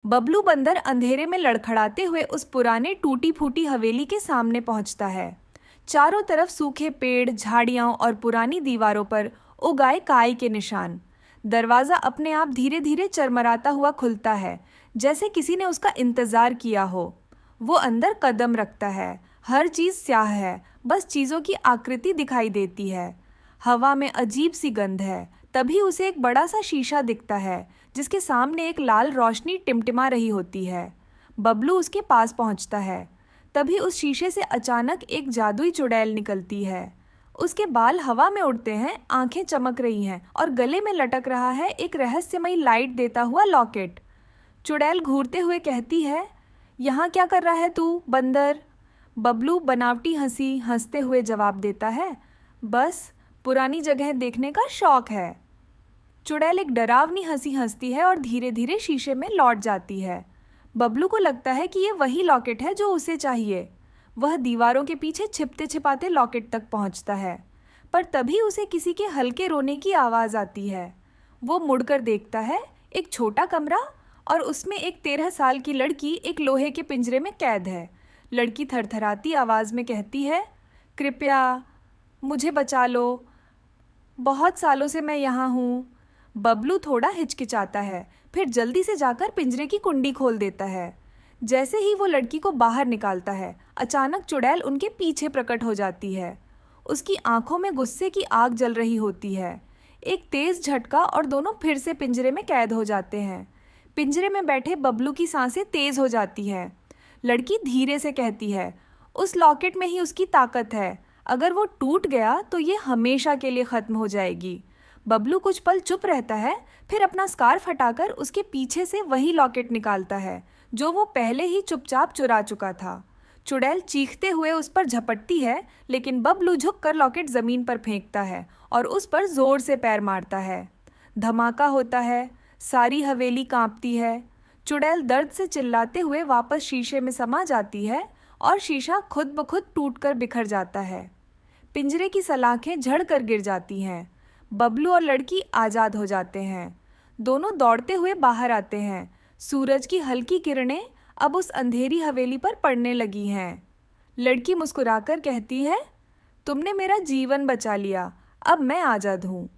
बबलू बंदर अंधेरे में लड़खड़ाते हुए उस पुराने टूटी फूटी हवेली के सामने पहुंचता है। चारों तरफ सूखे पेड़, झाड़ियां और पुरानी दीवारों पर उगाए काई के निशान। दरवाजा अपने आप धीरे धीरे चरमराता हुआ खुलता है, जैसे किसी ने उसका इंतजार किया हो। वो अंदर कदम रखता है। हर चीज स्याह है, बस चीजों की आकृति दिखाई देती है। हवा में अजीब सी गंध है। तभी उसे एक बड़ा सा शीशा दिखता है, जिसके सामने एक लाल रोशनी टिमटिमा रही होती है। बबलू उसके पास पहुंचता है। तभी उस शीशे से अचानक एक जादुई चुड़ैल निकलती है। उसके बाल हवा में उड़ते हैं, आंखें चमक रही हैं और गले में लटक रहा है एक रहस्यमयी लाइट देता हुआ लॉकेट। चुड़ैल घूरते हुए कहती है, यहाँ क्या कर रहा है तू, बंदर? बबलू बनावटी हंसी हंसते हुए जवाब देता है, बस पुरानी जगह देखने का शौक है। चुड़ैल एक डरावनी हंसी हंसती है और धीरे धीरे शीशे में लौट जाती है। बबलू को लगता है कि ये वही लॉकेट है जो उसे चाहिए। वह दीवारों के पीछे छिपते छिपाते लॉकेट तक पहुंचता है, पर तभी उसे किसी के हल्के रोने की आवाज़ आती है। वो मुड़कर देखता है, एक छोटा कमरा और उसमें एक 13 साल की लड़की एक लोहे के पिंजरे में कैद है। लड़की थरथराती आवाज़ में कहती है, कृपया मुझे बचा लो, बहुत सालों से मैं यहाँ हूँ। बबलू थोड़ा हिचकिचाता है, फिर जल्दी से जाकर पिंजरे की कुंडी खोल देता है। जैसे ही वो लड़की को बाहर निकालता है, अचानक चुड़ैल उनके पीछे प्रकट हो जाती है। उसकी आंखों में गुस्से की आग जल रही होती है। एक तेज झटका और दोनों फिर से पिंजरे में कैद हो जाते हैं। पिंजरे में बैठे बबलू की सांसें तेज हो जाती हैं। लड़की धीरे से कहती है, उस लॉकेट में ही उसकी ताकत है। अगर वो टूट गया तो ये हमेशा के लिए ख़त्म हो जाएगी। बबलू कुछ पल चुप रहता है, फिर अपना स्कार्फ हटाकर उसके पीछे से वही लॉकेट निकालता है जो वो पहले ही चुपचाप चुरा चुका था। चुड़ैल चीखते हुए उस पर झपटती है, लेकिन बबलू झुककर लॉकेट ज़मीन पर फेंकता है और उस पर ज़ोर से पैर मारता है। धमाका होता है, सारी हवेली कांपती है। चुड़ैल दर्द से चिल्लाते हुए वापस शीशे में समा जाती है और शीशा खुद ब खुद टूटकर बिखर जाता है। पिंजरे की सलाखें झड़कर गिर जाती हैं। बबलू और लड़की आज़ाद हो जाते हैं। दोनों दौड़ते हुए बाहर आते हैं। सूरज की हल्की किरणें अब उस अंधेरी हवेली पर पड़ने लगी हैं। लड़की मुस्कुराकर कहती है, तुमने मेरा जीवन बचा लिया, अब मैं आज़ाद हूँ।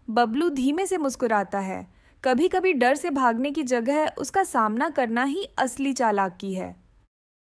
बबलू धीमे से मुस्कुराता है। कभी कभी डर से भागने की जगह उसका सामना करना ही असली चालाकी है।